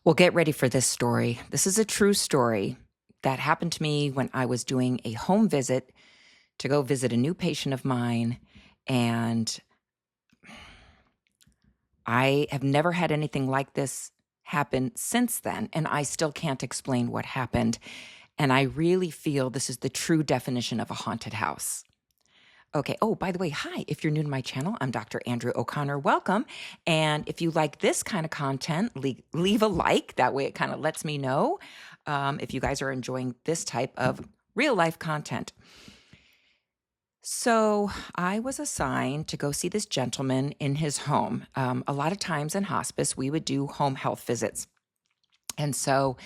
Well, get ready for this story. This is a true story that happened to me when I was doing a home visit to go visit a new patient of mine. And I have never had anything like this happen since then. And I still can't explain what happened. And I really feel this is the true definition of a haunted house. Okay. Oh, by the way, hi. If you're new to my channel, I'm Dr. Andrew O'Connor. Welcome. And if you like this kind of content, leave a like. That way it kind of lets me know if you guys are enjoying this type of real life content. So I was assigned to go see this gentleman in his home. A lot of times in hospice, we would do home health visits. And so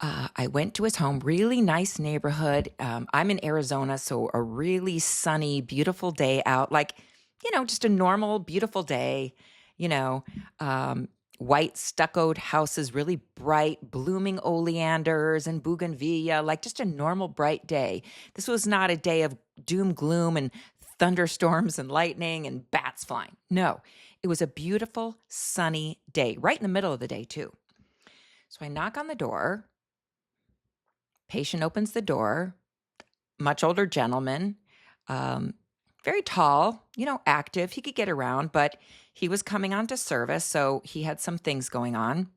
I went to his home, really nice neighborhood. I'm in Arizona, so a really sunny, beautiful day out, like, just a normal, beautiful day, you know, white stuccoed houses, really bright, blooming oleanders and bougainvillea, like just a normal, bright day. This was not a day of doom, gloom, and thunderstorms and lightning and bats flying. No, it was a beautiful, sunny day, right in the middle of the day, too. So I knock on the door. Patient opens the door, much older gentleman, very tall, active. He could get around, but he was coming on to service, so he had some things going on.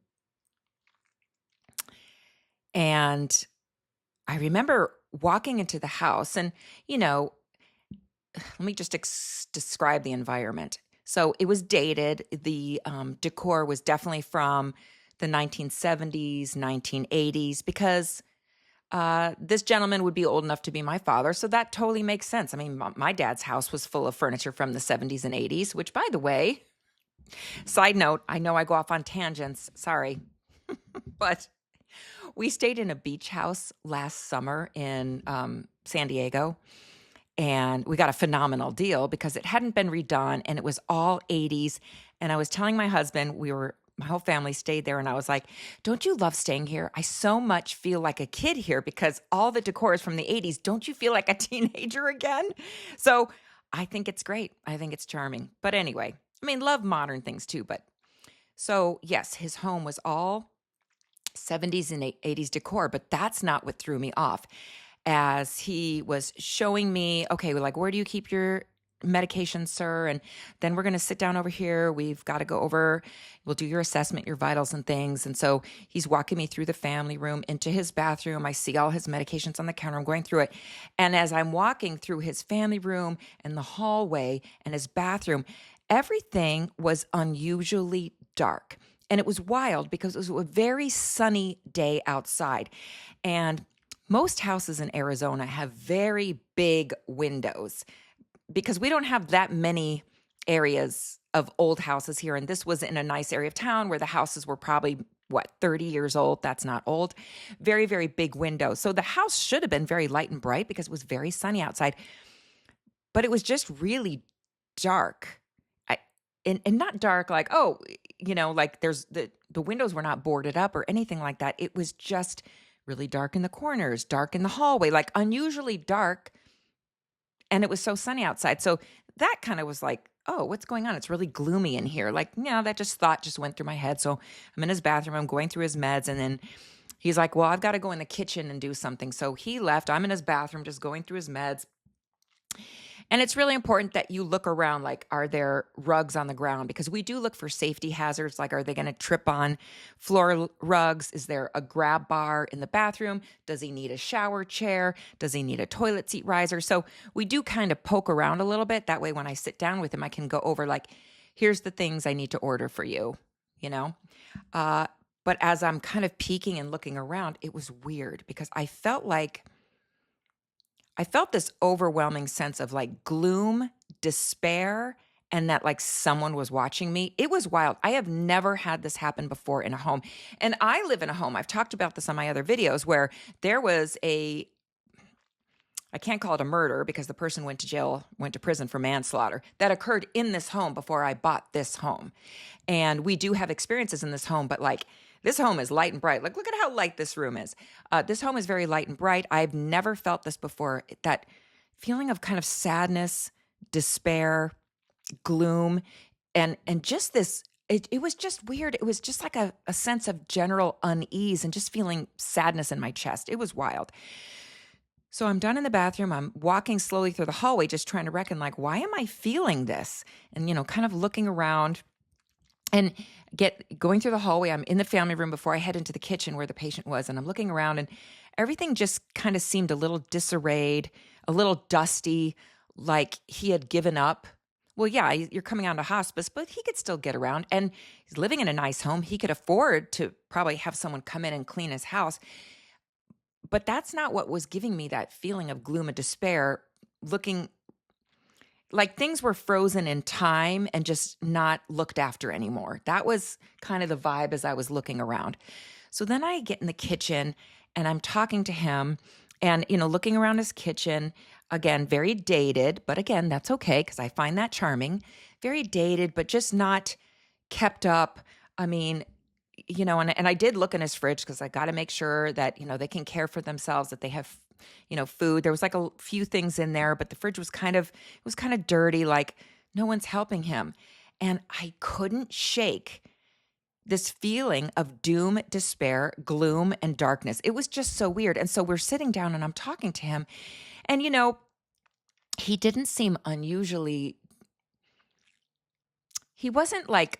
And I remember walking into the house and, let me just describe the environment. So it was dated. The decor was definitely from the 1970s, 1980s, because this gentleman would be old enough to be my father, so that totally makes sense. I mean, my dad's house was full of furniture from the 70s and 80s, which, by the way, side note, I know I go off on tangents, sorry, but we stayed in a beach house last summer in San Diego, and we got a phenomenal deal because it hadn't been redone, and it was all 80s, and I was telling my husband, my whole family stayed there. And I was like, don't you love staying here? I so much feel like a kid here because all the decor is from the 80s. Don't you feel like a teenager again? So I think it's great. I think it's charming. But anyway, love modern things too. But so yes, his home was all 70s and 80s decor, but that's not what threw me off. As he was showing me, okay, like, where do you keep your medication, sir? And then we're going to sit down over here. We've got to go over, we'll do your assessment, your vitals and things. And so he's walking me through the family room into his bathroom. I see all his medications on the counter. I'm going through it. And as I'm walking through his family room and the hallway and his bathroom, everything was unusually dark. And it was wild because it was a very sunny day outside. And most houses in Arizona have very big windows, because we don't have that many areas of old houses here. And this was in a nice area of town where the houses were probably, 30 years old. That's not old. Very, very big windows. So the house should have been very light and bright because it was very sunny outside. But it was just really dark. And not dark like, like there's the windows were not boarded up or anything like that. It was just really dark in the corners, dark in the hallway, like unusually dark. And it was so sunny outside. So that kind of was like, oh, what's going on? It's really gloomy in here. Like, that thought just went through my head. So I'm in his bathroom. I'm going through his meds. And then he's like, well, I've got to go in the kitchen and do something. So he left. I'm in his bathroom just going through his meds. And it's really important that you look around, like, are there rugs on the ground? Because we do look for safety hazards, like, are they going to trip on floor rugs? Is there a grab bar in the bathroom? Does he need a shower chair? Does he need a toilet seat riser? So we do kind of poke around a little bit. That way, when I sit down with him, I can go over, like, here's the things I need to order for you, But as I'm kind of peeking and looking around, it was weird because I felt this overwhelming sense of like gloom, despair, and that like someone was watching me. It was wild. I have never had this happen before in a home. And I live in a home. I've talked about this on my other videos where there was I can't call it a murder because the person went to prison for manslaughter that occurred in this home before I bought this home. And we do have experiences in this home, but like, this home is light and bright. Like, look at how light this room is. This home is very light and bright. I've never felt this before. That feeling of kind of sadness, despair, gloom, and just this it was just weird. It was just like a sense of general unease and just feeling sadness in my chest. It was wild. So I'm done in the bathroom. I'm walking slowly through the hallway, just trying to reckon, like, why am I feeling this? And, kind of looking around and going through the hallway. I'm in the family room before I head into the kitchen where the patient was. And I'm looking around and everything just kind of seemed a little disarrayed, a little dusty, like he had given up. Well, yeah, you're coming out of hospice, but he could still get around. And he's living in a nice home. He could afford to probably have someone come in and clean his house. But that's not what was giving me that feeling of gloom and despair, looking like things were frozen in time and just not looked after anymore. That was kind of the vibe as I was looking around. So then I get in the kitchen and I'm talking to him and, looking around his kitchen, again, very dated, but again, that's okay because I find that charming. Very dated, but just not kept up. I mean, and I did look in his fridge because I got to make sure that, they can care for themselves, that they have, food. There was like a few things in there, but the fridge was kind of dirty, like no one's helping him. And I couldn't shake this feeling of doom, despair, gloom, and darkness. It was just so weird. And so we're sitting down and I'm talking to him and, he didn't seem unusually, he wasn't like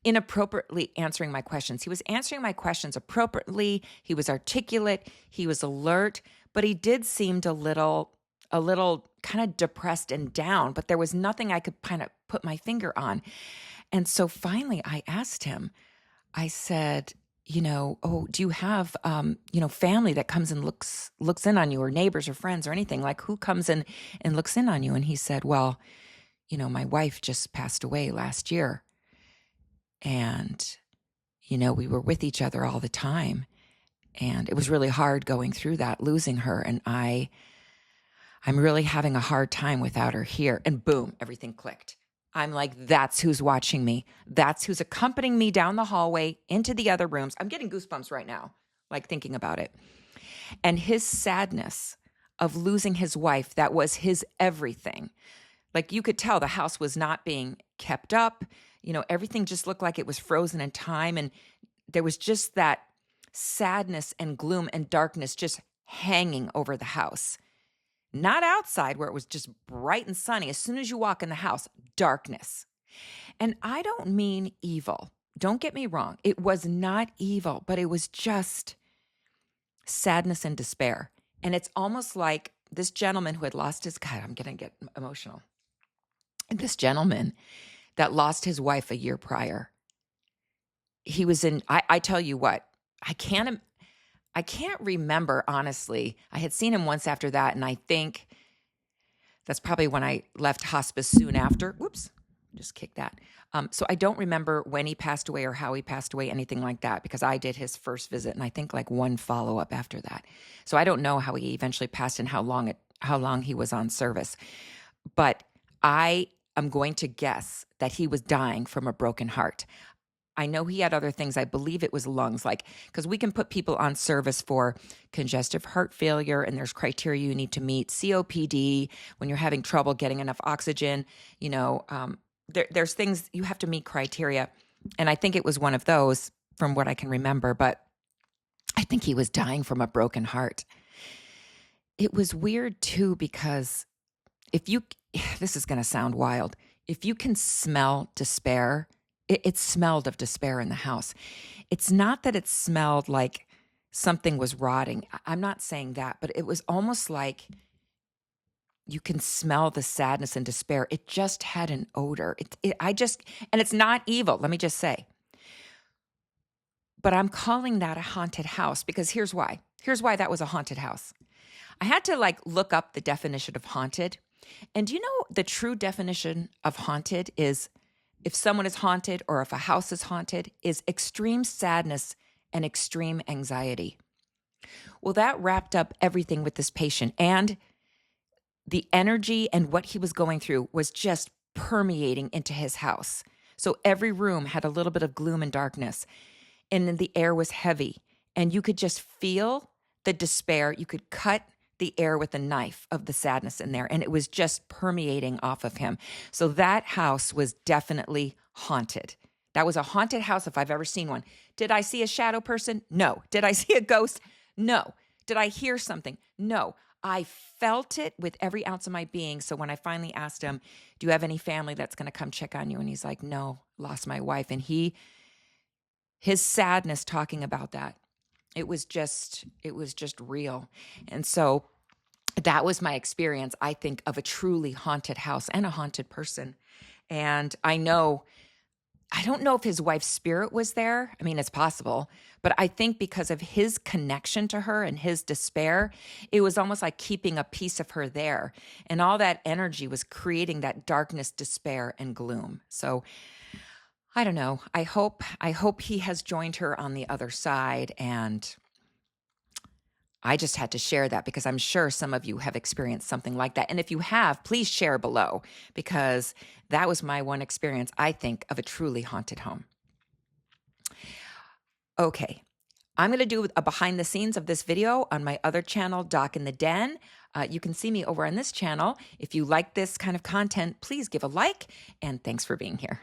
inappropriately answering my questions. He was answering my questions appropriately. He was articulate. He was alert, but he did seem a little kind of depressed and down, but there was nothing I could kind of put my finger on. And so finally I asked him, I said, oh, do you have, family that comes and looks in on you, or neighbors or friends or anything? Like, who comes in and looks in on you? And he said, well, my wife just passed away last year. And, we were with each other all the time. And it was really hard going through that, losing her. And I'm really having a hard time without her here. And boom, everything clicked. I'm like, that's who's watching me. That's who's accompanying me down the hallway into the other rooms. I'm getting goosebumps right now, like thinking about it. And his sadness of losing his wife, that was his everything. Like you could tell the house was not being kept up. Everything just looked like it was frozen in time. And there was just that sadness and gloom and darkness just hanging over the house. Not outside where it was just bright and sunny. As soon as you walk in the house, darkness. And I don't mean evil. Don't get me wrong. It was not evil, but it was just sadness and despair. And it's almost like this gentleman who had lost his, God, I'm going to get emotional. This gentleman that lost his wife a year prior, he was in, I tell you what, I can't remember, honestly. I had seen him once after that, and I think that's probably when I left hospice soon after. Whoops, just kicked that. So I don't remember when he passed away or how he passed away, anything like that, because I did his first visit, and I think like one follow-up after that. So I don't know how he eventually passed and how long he was on service. But I am going to guess that he was dying from a broken heart. I know he had other things. I believe it was lungs, because we can put people on service for congestive heart failure, and there's criteria you need to meet. COPD, when you're having trouble getting enough oxygen, there's things you have to meet criteria. And I think it was one of those from what I can remember, but I think he was dying from a broken heart. It was weird too, because this is going to sound wild. If you can smell despair, it smelled of despair in the house. It's not that it smelled like something was rotting. I'm not saying that, but it was almost like you can smell the sadness and despair. It just had an odor. And it's not evil, let me just say. But I'm calling that a haunted house because here's why. Here's why that was a haunted house. I had to look up the definition of haunted. And do you know the true definition of haunted is, if someone is haunted or if a house is haunted, is extreme sadness and extreme anxiety. Well, that wrapped up everything with this patient, and the energy and what he was going through was just permeating into his house. So every room had a little bit of gloom and darkness, and then the air was heavy, and you could just feel the despair. You could cut the air with a knife of the sadness in there, and it was just permeating off of him. So that house was definitely haunted. That was a haunted house if I've ever seen one. Did I see a shadow person? No. Did I see a ghost? No. Did I hear something? No. I felt it with every ounce of my being. So when I finally asked him, do you have any family that's going to come check on you? And he's like, no, lost my wife. And his sadness talking about that, it was just real. And so that was my experience, I think, of a truly haunted house and a haunted person. And I don't know if his wife's spirit was there. I mean, it's possible, but I think because of his connection to her and his despair, it was almost like keeping a piece of her there. And all that energy was creating that darkness, despair, and gloom. So I don't know. I hope he has joined her on the other side. And I just had to share that because I'm sure some of you have experienced something like that. And if you have, please share below, because that was my one experience, I think, of a truly haunted home. Okay, I'm going to do a behind the scenes of this video on my other channel, Doc in the Den. You can see me over on this channel. If you like this kind of content, please give a like, and thanks for being here.